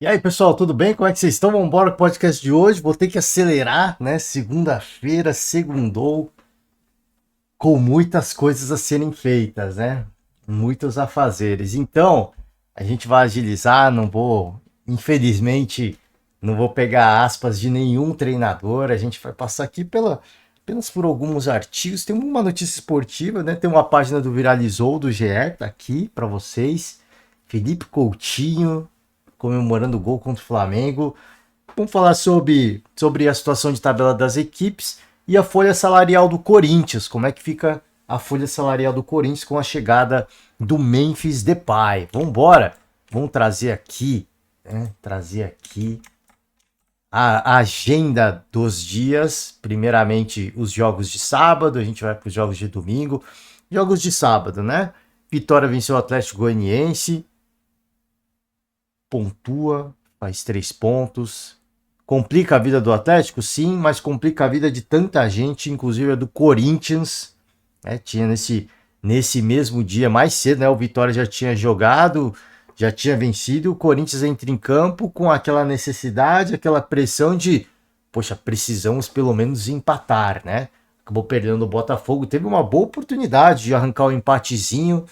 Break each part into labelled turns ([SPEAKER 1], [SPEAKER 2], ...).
[SPEAKER 1] E aí, pessoal, tudo bem? Como é que vocês estão? Vamos embora com o podcast de hoje. Vou ter que acelerar, né? Segunda-feira, segundou, com muitas coisas a serem feitas, né? Muitos afazeres. Então, a gente vai agilizar, não vou, infelizmente, não vou pegar aspas de nenhum treinador. A gente vai passar aqui apenas por alguns artigos. Tem uma notícia esportiva, né? Tem uma página do Viralizou do GE, tá aqui para vocês. Felipe Coutinho comemorando o gol contra o Flamengo. Vamos falar sobre a situação de tabela das equipes e a folha salarial do Corinthians. Como é que fica a folha salarial do Corinthians com a chegada do Memphis Depay? Vamos embora. Vamos trazer aqui, né? Trazer aqui a agenda dos dias. Primeiramente, os jogos de sábado. A gente vai para os jogos de domingo. Jogos de sábado, né? Vitória venceu o Atlético Goianiense. Pontua, faz 3 pontos. Complica a vida do Atlético? Sim, mas complica a vida de tanta gente, inclusive a do Corinthians. Né? Tinha nesse mesmo dia, mais cedo, né? O Vitória já tinha jogado, já tinha vencido. O Corinthians entra em campo com aquela necessidade, aquela pressão de, poxa, precisamos pelo menos empatar, né? Acabou perdendo o Botafogo. Teve uma boa oportunidade de arrancar o empatezinho.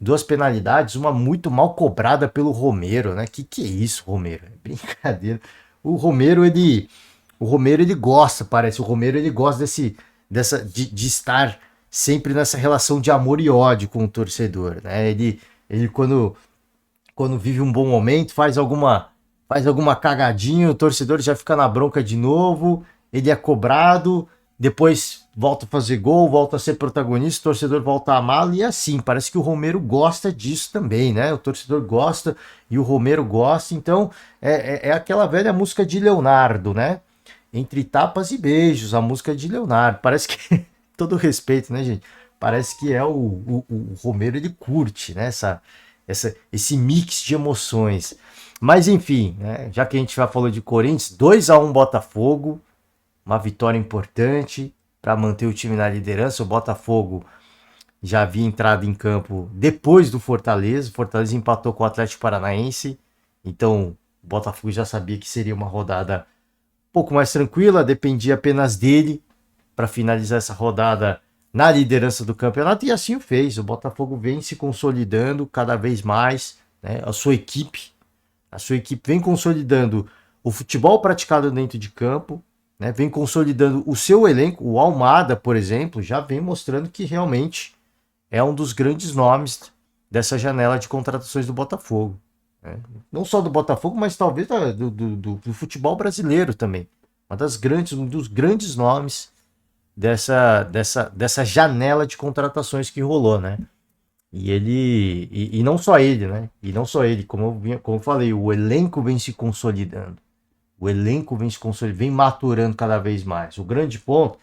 [SPEAKER 1] Duas penalidades, uma muito mal cobrada pelo Romero, né? Que é isso, Romero? É brincadeira. O Romero, ele gosta, parece. O Romero, ele gosta de estar sempre nessa relação de amor e ódio com o torcedor, né? Ele quando vive um bom momento, faz alguma cagadinha, o torcedor já fica na bronca de novo, ele é cobrado, depois volta a fazer gol, volta a ser protagonista, o torcedor volta a amá-lo, e é assim, parece que o Romero gosta disso também, né? O torcedor gosta e o Romero gosta, então é aquela velha música de Leonardo, né? Entre tapas e beijos, a música de Leonardo. Parece que, todo respeito, né, gente? Parece que o Romero, ele curte, né? Esse mix de emoções. Mas enfim, né? Já que a gente já falou de Corinthians, 2-1 Botafogo, uma vitória importante para manter o time na liderança. O Botafogo já havia entrado em campo depois do Fortaleza. O Fortaleza empatou com o Atlético Paranaense. Então, o Botafogo já sabia que seria uma rodada um pouco mais tranquila, dependia apenas dele para finalizar essa rodada na liderança do campeonato, e assim o fez. O Botafogo vem se consolidando cada vez mais, né? A sua equipe vem consolidando o futebol praticado dentro de campo, né? Vem consolidando o seu elenco. O Almada, por exemplo, já vem mostrando que realmente é um dos grandes nomes dessa janela de contratações do Botafogo. Né? Não só do Botafogo, mas talvez do futebol brasileiro também. Um dos grandes nomes dessa janela de contratações que rolou, né? E não só ele, né? E não só ele, como eu falei, o elenco vem se consolidando. O elenco vem se consolidando, vem maturando cada vez mais. O grande ponto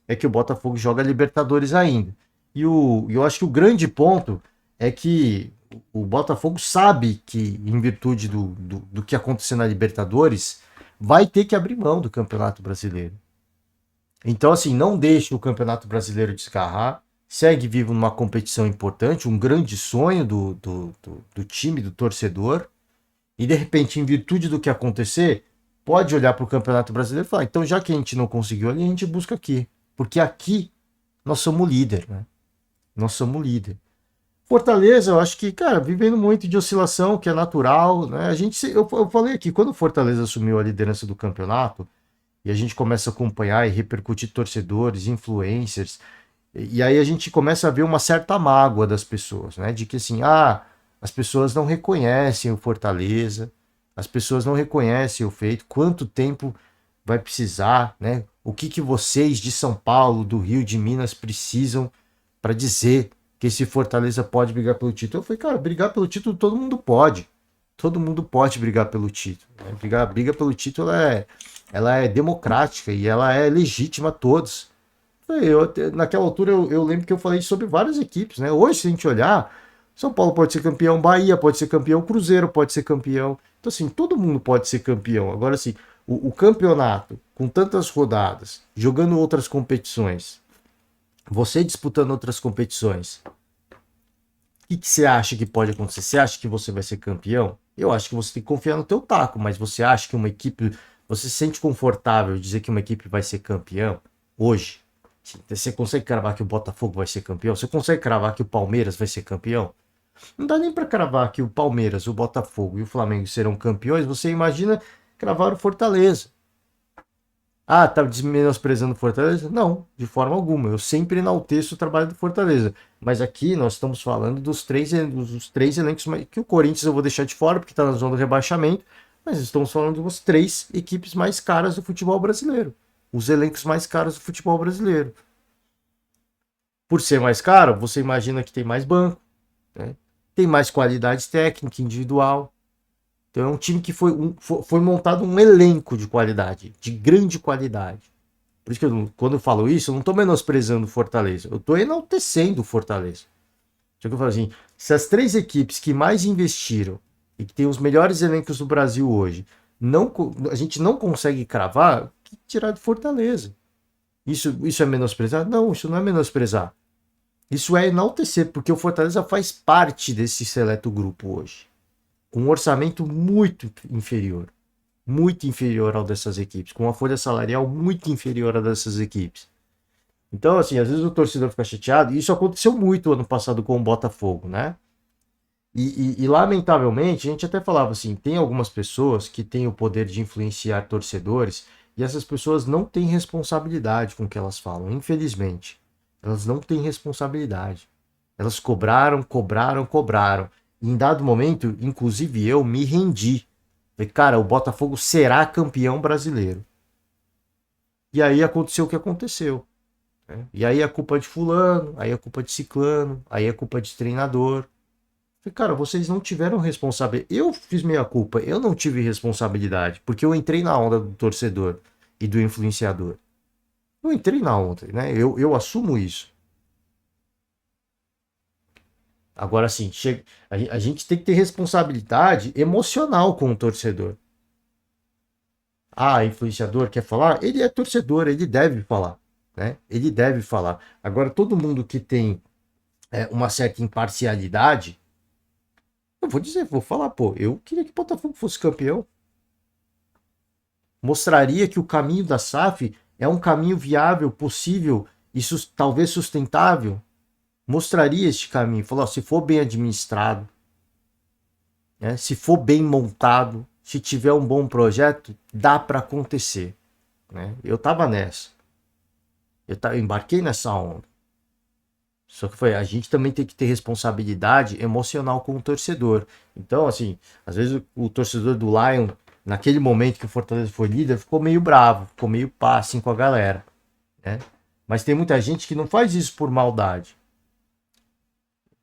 [SPEAKER 1] é que o Botafogo joga Libertadores ainda. Eu acho que o grande ponto é que o Botafogo sabe que, em virtude do que aconteceu na Libertadores, vai ter que abrir mão do Campeonato Brasileiro. Então, assim, não deixe o Campeonato Brasileiro desgarrar, segue vivo numa competição importante, um grande sonho do time, do torcedor, e de repente, em virtude do que acontecer, pode olhar para o Campeonato Brasileiro e falar, então já que a gente não conseguiu ali, a gente busca aqui. Porque aqui nós somos líder, né? Nós somos líder. Fortaleza, eu acho que, cara, vivendo muito de oscilação, que é natural, né? Eu falei aqui, quando o Fortaleza assumiu a liderança do campeonato, e a gente começa a acompanhar e repercutir torcedores, influencers, e aí a gente começa a ver uma certa mágoa das pessoas, né? De que assim, as pessoas não reconhecem o Fortaleza, as pessoas não reconhecem o feito, quanto tempo vai precisar, né? O que vocês de São Paulo, do Rio, de Minas precisam para dizer que esse Fortaleza pode brigar pelo título? Eu falei, cara, brigar pelo título todo mundo pode. Todo mundo pode brigar pelo título. Né? Briga pelo título ela é democrática e ela é legítima a todos. Naquela altura eu lembro que eu falei sobre várias equipes, né? Hoje, se a gente olhar, São Paulo pode ser campeão, Bahia pode ser campeão, Cruzeiro pode ser campeão. Então, assim, todo mundo pode ser campeão. Agora, assim, o campeonato, com tantas rodadas, jogando outras competições, você disputando outras competições, o que você acha que pode acontecer? Você acha que você vai ser campeão? Eu acho que você tem que confiar no teu taco, mas você acha que uma equipe, você se sente confortável em dizer que uma equipe vai ser campeão hoje? Você consegue cravar que o Botafogo vai ser campeão? Você consegue cravar que o Palmeiras vai ser campeão? Não dá nem para cravar que o Palmeiras, o Botafogo e o Flamengo serão campeões. Você imagina cravar o Fortaleza. Ah, tá menosprezando o Fortaleza? Não, de forma alguma. Eu sempre enalteço o trabalho do Fortaleza. Mas aqui nós estamos falando dos três elencos que o Corinthians eu vou deixar de fora, porque está na zona do rebaixamento. Mas estamos falando das três equipes mais caras do futebol brasileiro. Os elencos mais caros do futebol brasileiro. Por ser mais caro, você imagina que tem mais banco, né? Tem mais qualidade técnica, individual. Então é um time que foi montado um elenco de qualidade, de grande qualidade. Por isso que quando eu falo isso, eu não estou menosprezando o Fortaleza, eu estou enaltecendo o Fortaleza. Só que eu falo assim, se as três equipes que mais investiram e que têm os melhores elencos do Brasil hoje, a gente não consegue cravar, que tirar do Fortaleza. Isso é menosprezar? Não, isso não é menosprezar. Isso é enaltecer, porque o Fortaleza faz parte desse seleto grupo hoje, com um orçamento muito inferior ao dessas equipes, com uma folha salarial muito inferior à dessas equipes. Então, assim, às vezes o torcedor fica chateado, e isso aconteceu muito ano passado com o Botafogo, né? Lamentavelmente, a gente até falava assim, tem algumas pessoas que têm o poder de influenciar torcedores, e essas pessoas não têm responsabilidade com o que elas falam, infelizmente. Elas não têm responsabilidade. Elas cobraram, cobraram, cobraram. E em dado momento, inclusive eu me rendi. Falei, cara, o Botafogo será campeão brasileiro. E aí aconteceu o que aconteceu, né? E aí a culpa é de fulano, aí a culpa é de ciclano, aí a culpa é de treinador. Falei, cara, vocês não tiveram responsabilidade. Eu fiz meia culpa, eu não tive responsabilidade, porque eu entrei na onda do torcedor e do influenciador. Eu entrei na onda, né? Eu assumo isso. Agora sim, a gente tem que ter responsabilidade emocional com o torcedor. Ah, influenciador quer falar? Ele é torcedor, ele deve falar, né? Ele deve falar. Agora, todo mundo que tem uma certa imparcialidade, eu vou dizer, vou falar, pô, eu queria que o Botafogo fosse campeão. Mostraria que o caminho da SAF é um caminho viável, possível e talvez sustentável. Mostraria este caminho. Falou, se for bem administrado, né? Se for bem montado, se tiver um bom projeto, dá para acontecer, né? Eu tava nessa, eu embarquei nessa onda. Só que foi, a gente também tem que ter responsabilidade emocional com o torcedor. Então, assim, às vezes o torcedor do Lion, naquele momento que o Fortaleza foi líder, ficou meio bravo, ficou meio pá, assim, com a galera, né? Mas tem muita gente que não faz isso por maldade.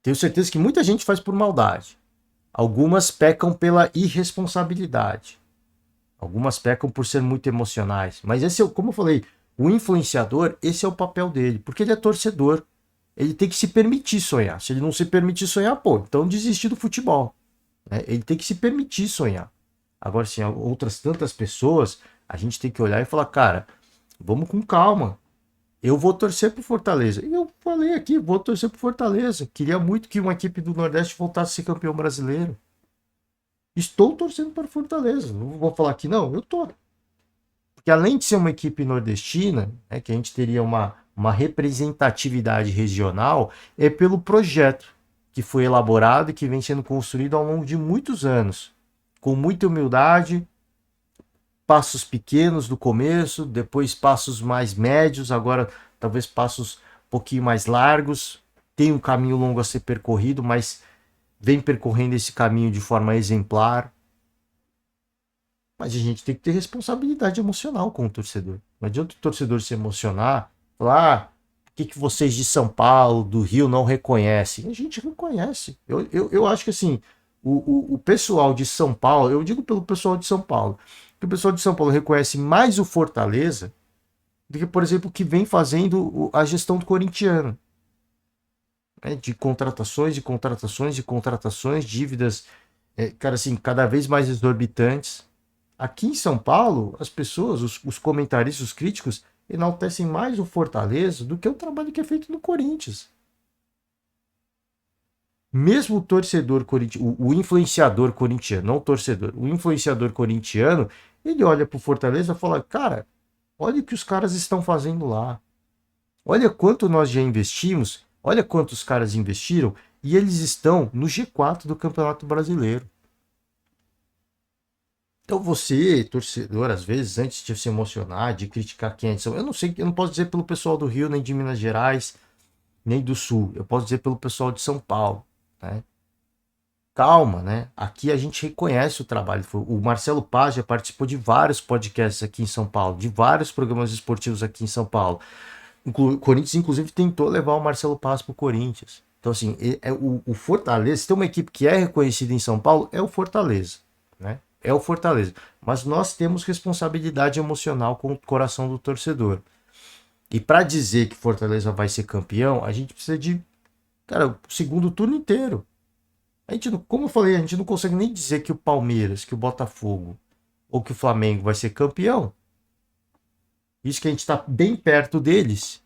[SPEAKER 1] Tenho certeza que muita gente faz por maldade. Algumas pecam pela irresponsabilidade. Algumas pecam por ser muito emocionais. Mas esse é, como eu falei, o influenciador, esse é o papel dele, porque ele é torcedor. Ele tem que se permitir sonhar. Se ele não se permitir sonhar, pô, então desistir do futebol, né? Ele tem que se permitir sonhar. Agora, sim, outras tantas pessoas, a gente tem que olhar e falar, cara, vamos com calma. Eu vou torcer pro Fortaleza. E eu falei aqui, vou torcer pro Fortaleza. Queria muito que uma equipe do Nordeste voltasse a ser campeão brasileiro. Estou torcendo para o Fortaleza. Não vou falar que não, eu tô. Porque além de ser uma equipe nordestina, né, que a gente teria uma representatividade regional, é pelo projeto que foi elaborado e que vem sendo construído ao longo de muitos anos. Com muita humildade, passos pequenos no começo, depois passos mais médios, agora talvez passos um pouquinho mais largos. Tem um caminho longo a ser percorrido, mas vem percorrendo esse caminho de forma exemplar. Mas a gente tem que ter responsabilidade emocional com o torcedor. Não adianta o torcedor se emocionar, falar, por que vocês de São Paulo, do Rio, não reconhecem? A gente reconhece. Eu acho que assim, o pessoal de São Paulo, eu digo pelo pessoal de São Paulo, que o pessoal de São Paulo reconhece mais o Fortaleza do que, por exemplo, o que vem fazendo a gestão do corintiano. Né? De contratações, de contratações, de contratações, dívidas, cara, assim, cada vez mais exorbitantes. Aqui em São Paulo, as pessoas, os comentaristas, os críticos, enaltecem mais o Fortaleza do que o trabalho que é feito no Corinthians. Mesmo o torcedor corintiano, o influenciador corintiano, não o torcedor, o influenciador corintiano, ele olha pro Fortaleza e fala, cara, olha o que os caras estão fazendo lá. Olha quanto nós já investimos, olha quantos caras investiram e eles estão no G4 do Campeonato Brasileiro. Então você, torcedor, às vezes, antes de se emocionar, de criticar quem é de São Paulo, eu não sei, eu não posso dizer pelo pessoal do Rio, nem de Minas Gerais, nem do Sul. Eu posso dizer pelo pessoal de São Paulo, né? Calma, né? Aqui a gente reconhece o trabalho. O Marcelo Paz já participou de vários podcasts aqui em São Paulo, de vários programas esportivos aqui em São Paulo. O Corinthians, inclusive, tentou levar o Marcelo Paz para o Corinthians. Então, assim, o Fortaleza, se tem uma equipe que é reconhecida em São Paulo, é o Fortaleza, né? É o Fortaleza. Mas nós temos responsabilidade emocional com o coração do torcedor. E para dizer que Fortaleza vai ser campeão, a gente precisa de, cara, o segundo turno inteiro. A gente, como eu falei, a gente não consegue nem dizer que o Palmeiras, que o Botafogo ou que o Flamengo vai ser campeão. Isso que a gente está bem perto deles.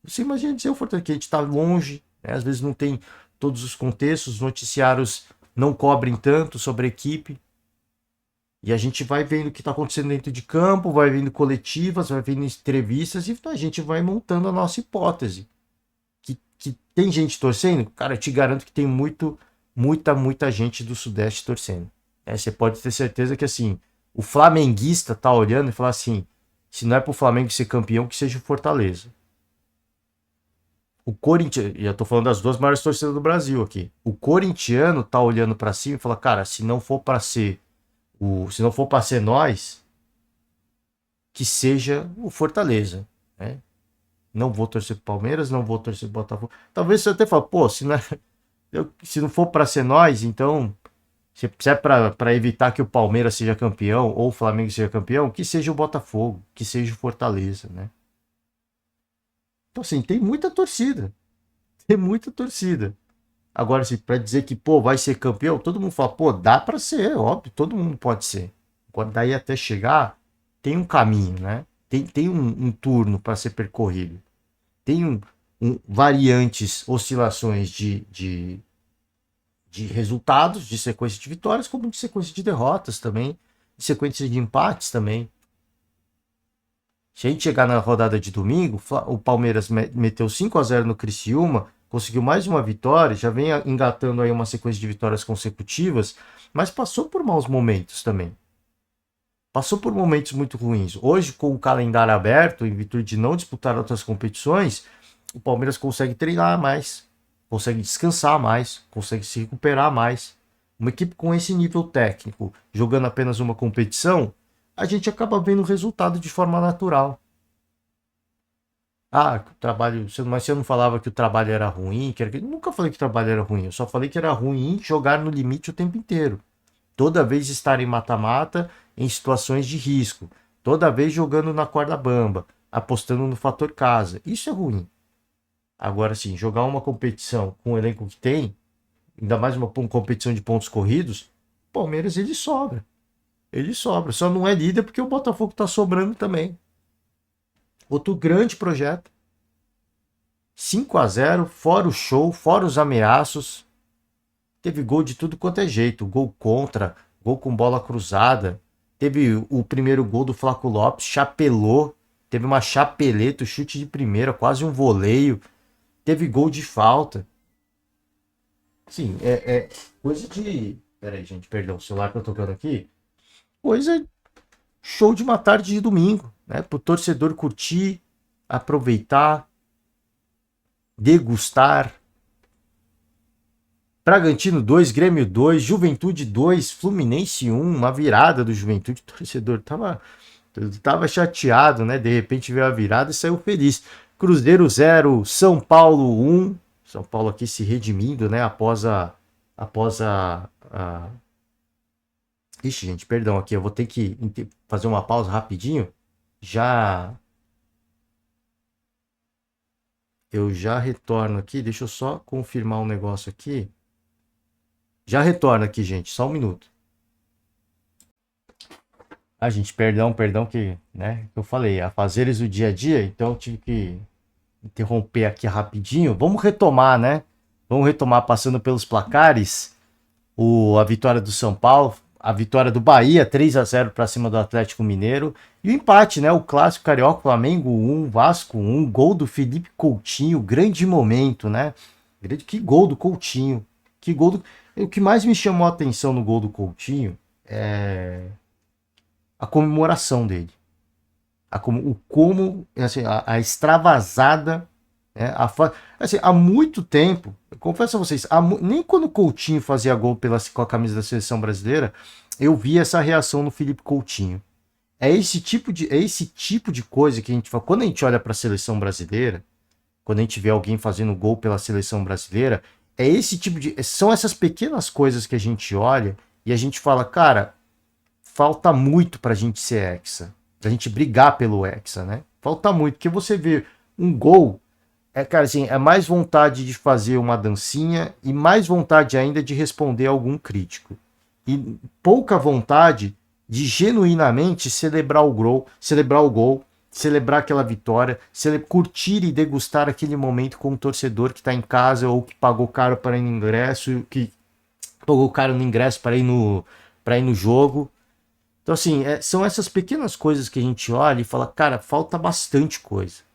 [SPEAKER 1] Você imagina dizer o Fortaleza, que a gente está longe, né? Às vezes não tem todos os contextos, os noticiários não cobrem tanto sobre a equipe. E a gente vai vendo o que está acontecendo dentro de campo, vai vendo coletivas, vai vendo entrevistas e a gente vai montando a nossa hipótese. Que tem gente torcendo? Cara, eu te garanto que tem muita gente do Sudeste torcendo. Você pode ter certeza que assim, o flamenguista tá olhando e fala assim, se não é pro Flamengo ser campeão, que seja o Fortaleza. O Corinthians, e eu tô falando das duas maiores torcidas do Brasil aqui. O corintiano tá olhando para cima e fala, cara, se não for para ser se não for para ser nós, que seja o Fortaleza, né? Não vou torcer pro Palmeiras, não vou torcer pro Botafogo. Talvez você até fale, pô, se não for para ser nós, então se é para evitar que o Palmeiras seja campeão ou o Flamengo seja campeão, que seja o Botafogo, que seja o Fortaleza, né? Então assim, tem muita torcida. Tem muita torcida. Agora, assim, para dizer que, pô, vai ser campeão, todo mundo fala, pô, dá para ser, óbvio, todo mundo pode ser. Agora, daí até chegar, tem um caminho, né? Tem um turno para ser percorrido. Tem variantes, oscilações de resultados, de sequência de vitórias, como de sequência de derrotas também, de sequência de empates também. Se a gente chegar na rodada de domingo, o Palmeiras meteu 5-0 no Criciúma, conseguiu mais uma vitória, já vem engatando aí uma sequência de vitórias consecutivas, mas passou por maus momentos também. Passou por momentos muito ruins. Hoje, com o calendário aberto, em virtude de não disputar outras competições, o Palmeiras consegue treinar mais, consegue descansar mais, consegue se recuperar mais. Uma equipe com esse nível técnico, jogando apenas uma competição, a gente acaba vendo o resultado de forma natural. Ah, o trabalho. Mas você não falava que o trabalho era ruim? Eu nunca falei que o trabalho era ruim. Eu só falei que era ruim jogar no limite o tempo inteiro. Toda vez estar em mata-mata, em situações de risco. Toda vez jogando na corda bamba, apostando no fator casa. Isso é ruim. Agora sim, jogar uma competição com o elenco que tem, ainda mais uma competição de pontos corridos, o Palmeiras ele sobra. Ele sobra. Só não é líder porque o Botafogo está sobrando também. Outro grande projeto. 5-0, fora o show, fora os ameaços. Teve gol de tudo quanto é jeito. Gol contra, gol com bola cruzada. Teve o primeiro gol do Flaco Lopes, chapelou. Teve uma chapeleta, chute de primeira, quase um voleio. Teve gol de falta. Sim, é coisa de... Peraí, gente, perdão, o celular que eu tô tocando aqui. Coisa show de uma tarde de domingo, né? Pro torcedor curtir, aproveitar, degustar. Bragantino 2, Grêmio 2, Juventude 2, Fluminense 1, uma virada do Juventude. O torcedor tava chateado, né? De repente veio a virada e saiu feliz. Cruzeiro 0, São Paulo 1. São Paulo aqui se redimindo, né? Após a... Ixi, gente, perdão aqui. Eu vou ter que fazer uma pausa rapidinho. Eu já retorno aqui. Deixa eu só confirmar um negócio aqui. Já retorno aqui, gente. Só um minuto. Ah, gente, perdão que, né, eu falei, afazeres do dia a dia, então eu tive que interromper aqui rapidinho. Vamos retomar, né? Vamos retomar passando pelos placares. A vitória do São Paulo, a vitória do Bahia, 3-0 para cima do Atlético Mineiro. E o empate, né? O clássico carioca, Flamengo 1, Vasco 1, gol do Felipe Coutinho, grande momento, né? Que gol do Coutinho. Que gol do... O que mais me chamou a atenção no gol do Coutinho é a comemoração dele. Assim, a extravasada, né? Assim, há muito tempo, eu confesso a vocês, nem quando o Coutinho fazia gol com a camisa da seleção brasileira, eu vi essa reação no Felipe Coutinho. É esse tipo de coisa que a gente fala. Quando a gente olha para a seleção brasileira, quando a gente vê alguém fazendo gol pela seleção brasileira, são essas pequenas coisas que a gente olha e a gente fala, cara, falta muito pra gente ser hexa, pra gente brigar pelo hexa, né? Falta muito, porque você vê um gol, cara, assim, é mais vontade de fazer uma dancinha e mais vontade ainda de responder a algum crítico. E pouca vontade de genuinamente celebrar o gol, celebrar aquela vitória, curtir e degustar aquele momento com o torcedor que está em casa ou que pagou caro para ir no ingresso, que pagou caro no ingresso para ir no jogo. Então, assim, são essas pequenas coisas que a gente olha e fala, cara, falta bastante coisa.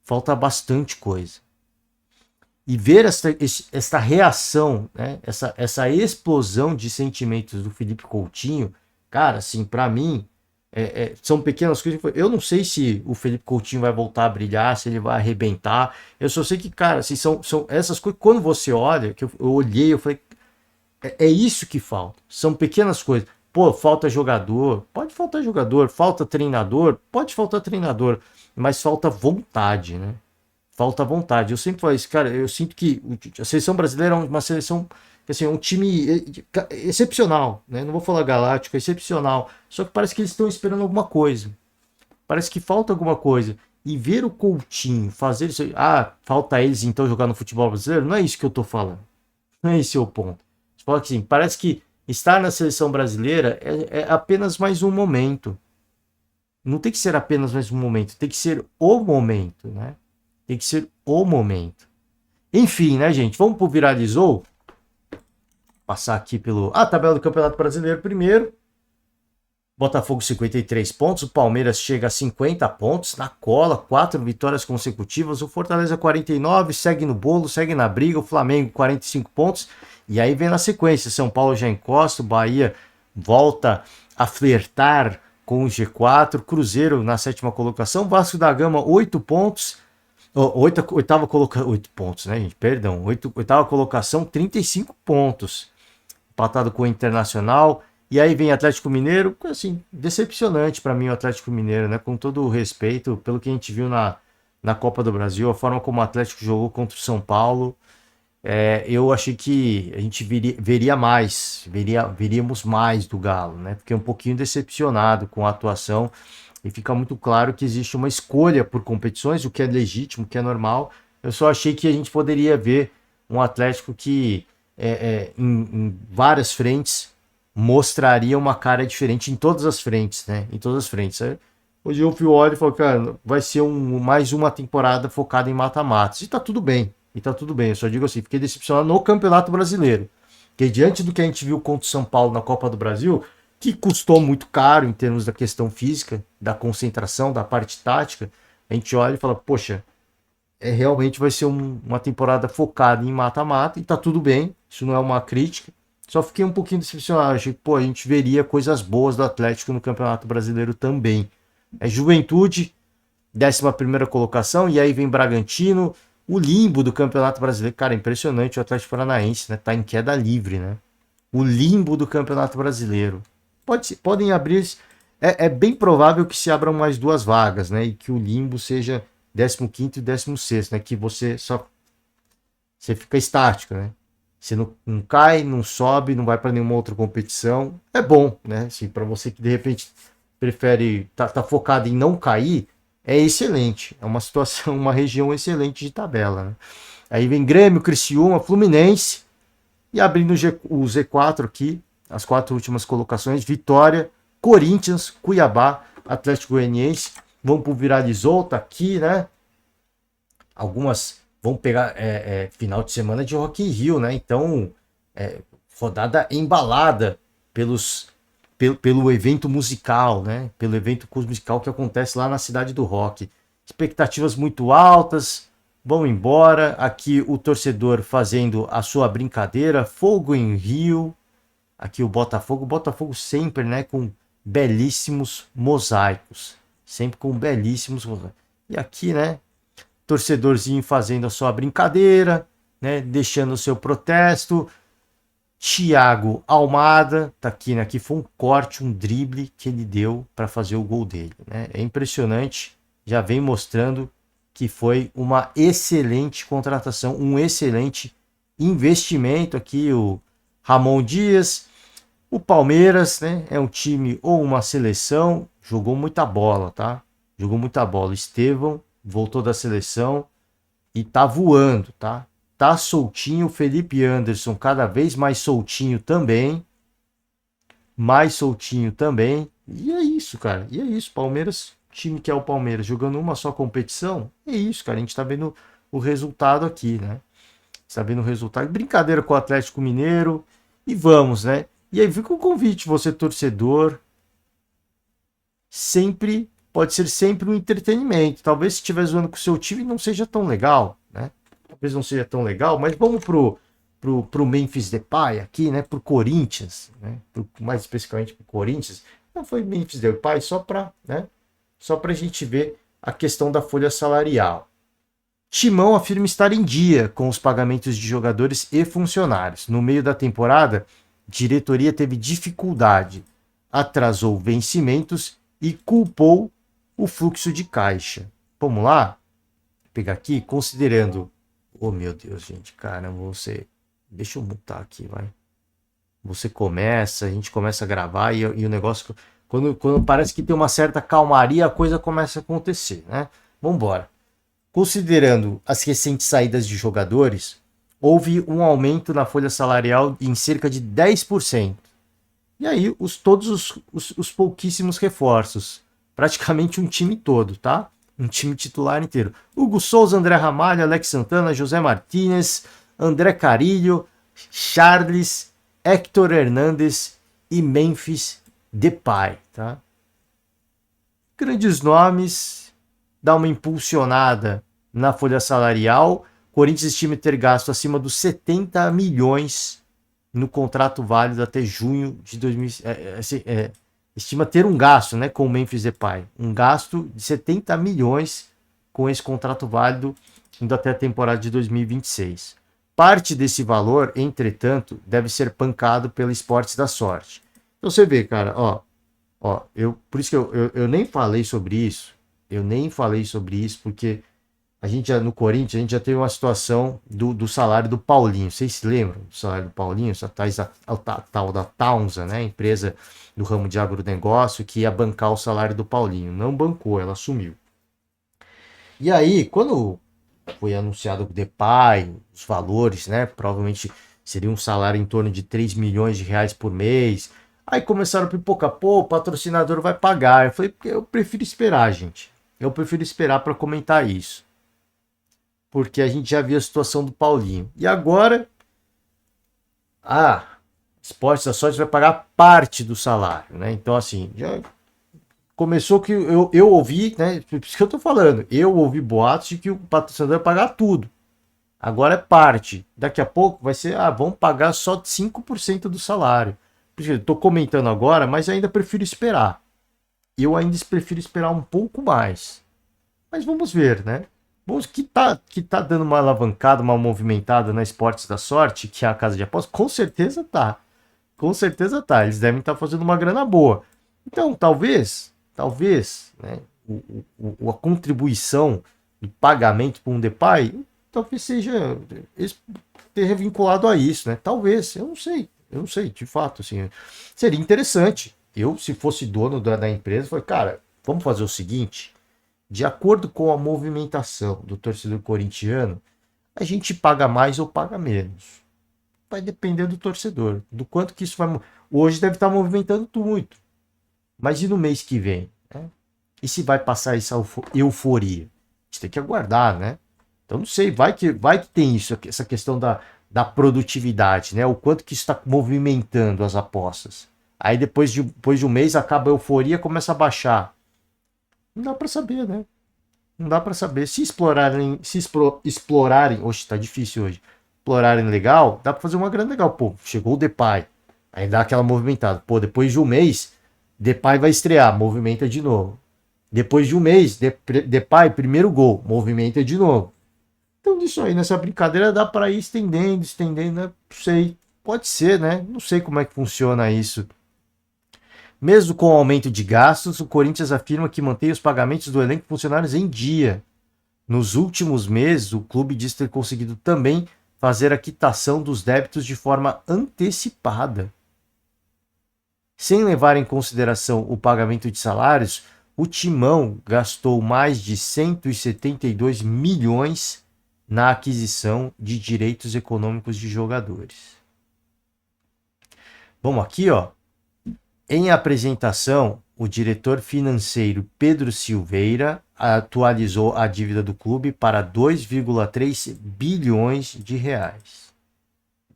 [SPEAKER 1] Falta bastante coisa. E ver essa reação, né, essa explosão de sentimentos do Felipe Coutinho, cara, assim, para mim, são pequenas coisas. Eu não sei se o Felipe Coutinho vai voltar a brilhar, se ele vai arrebentar. Eu só sei que, cara, assim, são essas coisas. Quando você olha, que eu olhei, eu falei, é isso que falta. São pequenas coisas. Pô, falta jogador. Pode faltar jogador. Falta treinador. Pode faltar treinador. Mas falta vontade, né? Falta vontade. Eu sempre falo isso, cara. Eu sinto que a seleção brasileira é uma seleção, assim, um time excepcional, né? Não vou falar galáctico, é excepcional. Só que parece que eles estão esperando alguma coisa. Parece que falta alguma coisa. E ver o Coutinho fazer isso. Falta eles então jogar no futebol brasileiro? Não é isso que eu tô falando. Não é esse o ponto. Você fala que, assim, parece que estar na seleção brasileira é apenas mais um momento. Não tem que ser apenas mais um momento, tem que ser o momento, né? Tem que ser o momento. Enfim, né, gente? Vamos pro Viralizou? Passar aqui a tabela do Campeonato Brasileiro primeiro. Botafogo 53 pontos, o Palmeiras chega a 50 pontos, na cola, 4 vitórias consecutivas, o Fortaleza 49, segue no bolo, segue na briga, o Flamengo 45 pontos, e aí vem na sequência, São Paulo já encosta, o Bahia volta a flertar com o G4, Cruzeiro na 7ª colocação, Vasco da Gama 8 pontos, 8ª colocação, 8 pontos, né, gente, perdão, 8ª colocação, 35 pontos, empatado com o Internacional. E aí vem Atlético Mineiro, assim, decepcionante para mim o Atlético Mineiro, né? Com todo o respeito, pelo que a gente viu na Copa do Brasil, a forma como o Atlético jogou contra o São Paulo, eu achei que a gente veríamos mais do Galo, né? Fiquei um pouquinho decepcionado com a atuação e fica muito claro que existe uma escolha por competições, o que é legítimo, o que é normal. Eu só achei que a gente poderia ver um Atlético que em várias frentes mostraria uma cara diferente em todas as frentes, né? Em todas as frentes. Hoje eu fui olhar e falei, cara, vai ser mais uma temporada focada em mata-matas. E tá tudo bem. Eu só digo assim, fiquei decepcionado no Campeonato Brasileiro. Porque diante do que a gente viu contra o São Paulo na Copa do Brasil, que custou muito caro em termos da questão física, da concentração, da parte tática, a gente olha e fala, poxa, realmente vai ser uma temporada focada em mata-mata, e tá tudo bem, isso não é uma crítica. Só fiquei um pouquinho decepcionado. Achei que, a gente veria coisas boas do Atlético no Campeonato Brasileiro também. Juventude, 11ª colocação, e aí vem Bragantino, o limbo do Campeonato Brasileiro. Cara, impressionante o Atlético Paranaense, né? Tá em queda livre, né? O limbo do Campeonato Brasileiro. Podem abrir... É bem provável que se abram mais 2 vagas, né? E que o limbo seja 15º e 16º, né? Que você fica estático, né? Você não cai, não sobe, não vai para nenhuma outra competição. É bom, né? Assim, para você que de repente prefere tá focado em não cair, é excelente. É uma situação, uma região excelente de tabela, né? Aí vem Grêmio, Criciúma, Fluminense e abrindo o Z4 aqui, as 4 últimas colocações: Vitória, Corinthians, Cuiabá, Atlético Goianiense. Vamos pro Viralizou, tá aqui, né? Algumas Vamos pegar final de semana de Rock in Rio, né? Então, rodada embalada pelo evento musical, né? Pelo evento musical que acontece lá na cidade do rock. Expectativas muito altas, vão embora. Aqui o torcedor fazendo a sua brincadeira, fogo em Rio. Aqui o Botafogo sempre, né, com belíssimos mosaicos, sempre com belíssimos mosaicos. E aqui, né, torcedorzinho fazendo a sua brincadeira, né, deixando o seu protesto. Thiago Almada tá aqui, né? Aqui foi um corte, um drible que ele deu para fazer o gol dele, né? É impressionante, já vem mostrando que foi uma excelente contratação, um excelente investimento aqui o Ramon Dias. O Palmeiras, né? É um time ou uma seleção, jogou muita bola, tá? Jogou muita bola. Estevão voltou da seleção e tá voando, tá? Tá soltinho, o Felipe Anderson cada vez mais soltinho também. Mais soltinho também. E é isso, cara. E é isso. Palmeiras, time que é o Palmeiras, jogando uma só competição. É isso, cara. A gente tá vendo o resultado aqui, né? Está vendo o resultado. Brincadeira com o Atlético Mineiro. E vamos, né? E aí fica o convite, você torcedor. Sempre, pode ser sempre um entretenimento. Talvez se estiver zoando com o seu time não seja tão legal, né? Talvez não seja tão legal, mas vamos pro Memphis Depay aqui, né? Pro Corinthians, né? Mais especificamente pro Corinthians. Não foi Memphis Depay só para, né? Só para a gente ver a questão da folha salarial. Timão afirma estar em dia com os pagamentos de jogadores e funcionários. No meio da temporada, diretoria teve dificuldade, atrasou vencimentos e culpou o fluxo de caixa. Vamos lá? Vou pegar aqui, considerando. Oh, meu Deus, gente, cara, você. Deixa eu mutar aqui, vai. Você começa, a gente começa a gravar e o negócio. Quando parece que tem uma certa calmaria, a coisa começa a acontecer, né? Vamos embora. Considerando as recentes saídas de jogadores, houve um aumento na folha salarial em cerca de 10%. E aí, todos os pouquíssimos reforços. Praticamente um time todo, tá? Um time titular inteiro. Hugo Souza, André Ramalho, Alex Santana, José Martínez, André Carilho, Charles, Héctor Hernandes e Memphis Depay, tá? Grandes nomes, dá uma impulsionada na folha salarial. Corinthians estima ter gasto acima dos 70 milhões no contrato válido até junho de 2000. Estima ter um gasto, né, com o Memphis Depay. Um gasto de 70 milhões com esse contrato válido indo até a temporada de 2026. Parte desse valor, entretanto, deve ser pancado pela Esportes da Sorte. Então você vê, cara, por isso que eu nem falei sobre isso. Eu nem falei sobre isso, porque a gente já, no Corinthians, a gente já teve uma situação do salário do Paulinho. Vocês se lembram do salário do Paulinho? Essa tal da Taunza, né? Empresa do ramo de agronegócio que ia bancar o salário do Paulinho. Não bancou, ela sumiu. E aí, quando foi anunciado o Depay, os valores, né? Provavelmente seria um salário em torno de 3 milhões de reais por mês. Aí começaram a pipocar, pô, o patrocinador vai pagar. Eu falei, eu prefiro esperar, gente. Eu prefiro esperar para comentar isso. Porque a gente já viu a situação do Paulinho. E agora, Esportes da Sorte vai pagar parte do salário, né? Então, assim, já começou que eu ouvi, né? Por isso que eu tô falando. Eu ouvi boatos de que o patrocinador vai pagar tudo. Agora é parte. Daqui a pouco vai ser, vamos pagar só 5% do salário. Eu tô comentando agora, mas ainda prefiro esperar. Eu ainda prefiro esperar um pouco mais. Mas vamos ver, né? Vamos que tá dando uma alavancada, uma movimentada na Esportes da Sorte, que é a casa de apostas, com certeza tá. Com certeza tá. Eles devem estar fazendo uma grana boa. Então, talvez, né, a contribuição do pagamento para um Depay, talvez seja vinculado a isso, né? Talvez, eu não sei, de fato, assim, seria interessante. Eu, se fosse dono da empresa, falei, cara, vamos fazer o seguinte, de acordo com a movimentação do torcedor corintiano, a gente paga mais ou paga menos. Vai depender do torcedor, do quanto que isso vai. Hoje deve estar movimentando muito. Mas e no mês que vem? Né? E se vai passar essa euforia? A gente tem que aguardar, né? Então não sei, vai que tem isso, essa questão da produtividade, né? O quanto que isso está movimentando as apostas. Aí depois de um mês acaba a euforia, começa a baixar. Não dá para saber, né? Não dá para saber. Se explorarem, oxe, tá difícil hoje. Explorarem legal, dá para fazer uma grana legal. Pô, chegou o Depay. Aí dá aquela movimentada. Pô, depois de um mês, Depay vai estrear, movimenta de novo. Depois de um mês, Depay, primeiro gol, movimenta de novo. Então, disso aí, nessa brincadeira dá para ir estendendo, né? Não sei. Pode ser, né? Não sei como é que funciona isso. Mesmo com o aumento de gastos, o Corinthians afirma que mantém os pagamentos do elenco de funcionários em dia. Nos últimos meses, o clube diz ter conseguido também fazer a quitação dos débitos de forma antecipada. Sem levar em consideração o pagamento de salários, o Timão gastou mais de 172 milhões na aquisição de direitos econômicos de jogadores. Vamos aqui, ó. Em apresentação, o diretor financeiro Pedro Silveira atualizou a dívida do clube para 2,3 bilhões de reais.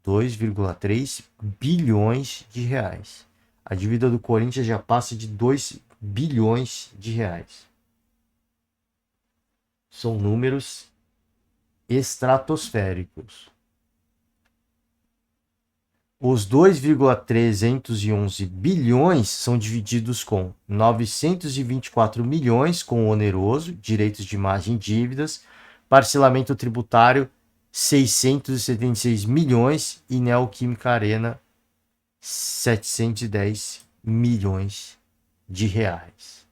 [SPEAKER 1] 2,3 bilhões de reais. A dívida do Corinthians já passa de 2 bilhões de reais. São números estratosféricos. Os 2,311 bilhões são divididos com 924 milhões com oneroso, direitos de imagem e dívidas, parcelamento tributário 676 milhões e Neoquímica Arena 710 milhões de reais.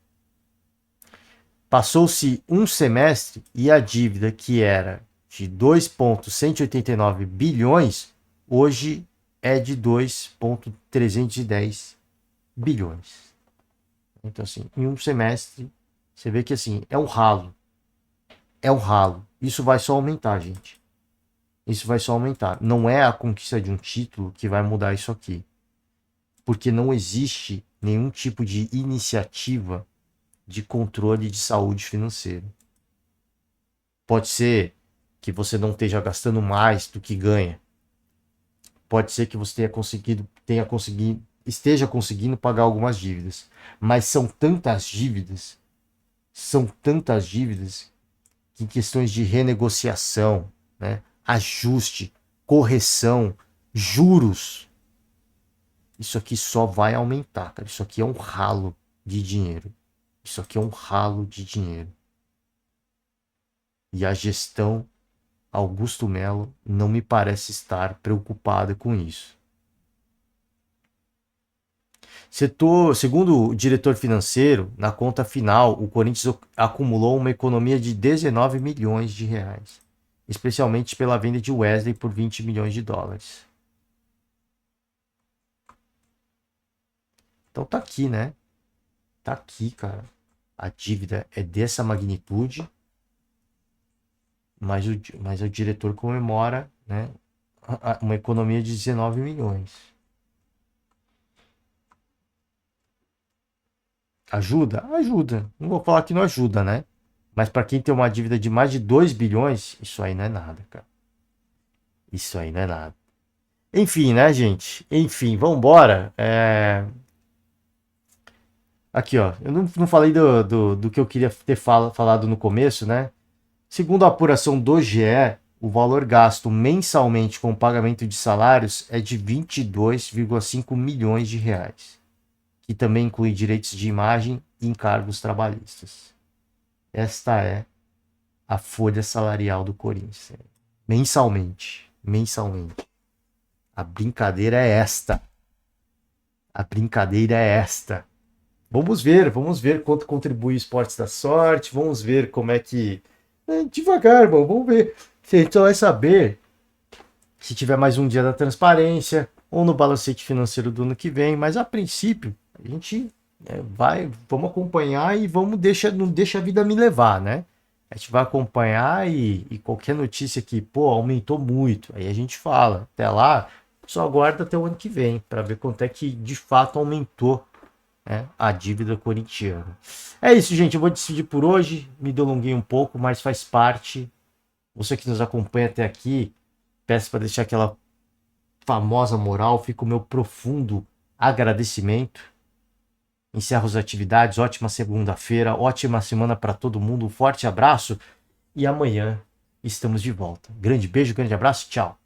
[SPEAKER 1] Passou-se um semestre e a dívida, que era de 2,189 bilhões, hoje é de 2,310 bilhões. Então, assim, em um semestre, você vê que, assim, é um ralo. É um ralo. Isso vai só aumentar, gente. Isso vai só aumentar. Não é a conquista de um título que vai mudar isso aqui. Porque não existe nenhum tipo de iniciativa de controle de saúde financeira. Pode ser que você não esteja gastando mais do que ganha. Pode ser que você esteja conseguindo pagar algumas dívidas. Mas são tantas dívidas que em questões de renegociação, né, ajuste, correção, juros, isso aqui só vai aumentar, cara. Isso aqui é um ralo de dinheiro. Isso aqui é um ralo de dinheiro. E a gestão Augusto Melo não me parece estar preocupada com isso. Segundo o diretor financeiro, na conta final, o Corinthians acumulou uma economia de 19 milhões de reais, especialmente pela venda de Wesley por 20 milhões de dólares. Então tá aqui, né? Tá aqui, cara. A dívida é dessa magnitude, mas o diretor comemora, né, uma economia de 19 milhões. Ajuda? Ajuda. Não vou falar que não ajuda, né? Mas para quem tem uma dívida de mais de 2 bilhões, isso aí não é nada, cara. Isso aí não é nada. Enfim, né, gente? Enfim, vambora. Aqui, ó. Eu não falei do que eu queria ter falado no começo, né? Segundo a apuração do GE, o valor gasto mensalmente com o pagamento de salários é de 22,5 milhões de reais, que também inclui direitos de imagem e encargos trabalhistas. Esta é a folha salarial do Corinthians. Mensalmente. A brincadeira é esta. Vamos ver quanto contribui o Esportes da Sorte, vamos ver como é que... devagar, irmão, vamos ver. A gente só vai saber se tiver mais um dia da transparência ou no balancete financeiro do ano que vem, mas a princípio a gente vamos acompanhar e não deixa a vida me levar, né? A gente vai acompanhar e qualquer notícia que, aumentou muito, aí a gente fala. Até lá, só aguarda até o ano que vem para ver quanto é que de fato aumentou, né, a dívida corintiana. É isso, gente. Eu vou decidir por hoje. Me delonguei um pouco, mas faz parte. Você que nos acompanha até aqui, peço para deixar aquela famosa moral, fica o meu profundo agradecimento. Encerro as atividades, ótima segunda-feira, ótima semana para todo mundo, um forte abraço e amanhã estamos de volta. Grande beijo, grande abraço, tchau.